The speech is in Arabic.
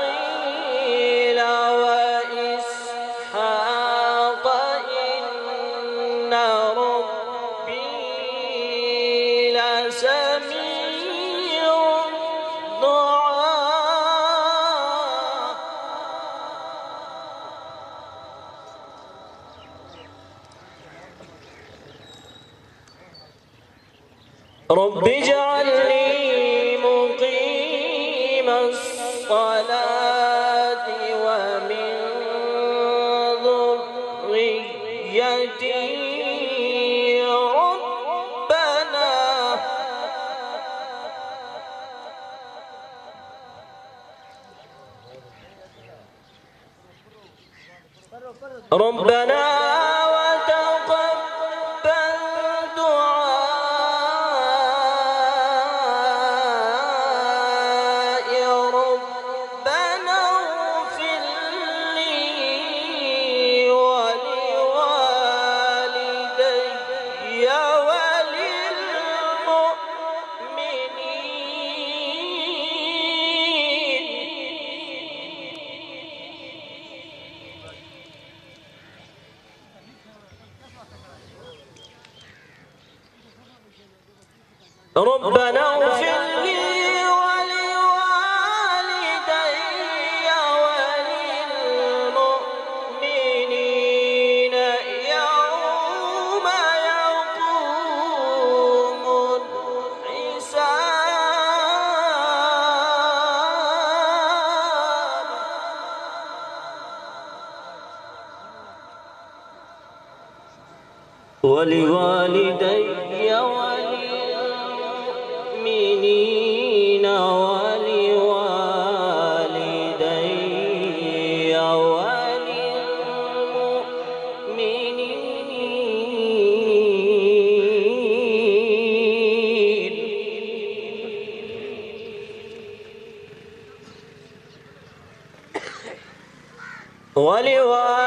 إسماعيل وإسحاق إن ربي لسميع الدعاء رب اجعلني مقيم الصلاة ومن ذريتي ربنا وتقبل دعائي ربنا اغفر لي ولوالدي ربنا اغفر لي ولوالدي وللمؤمنين يوم يقوم الحساب ولوالدي وللمؤمنين وللمؤمنين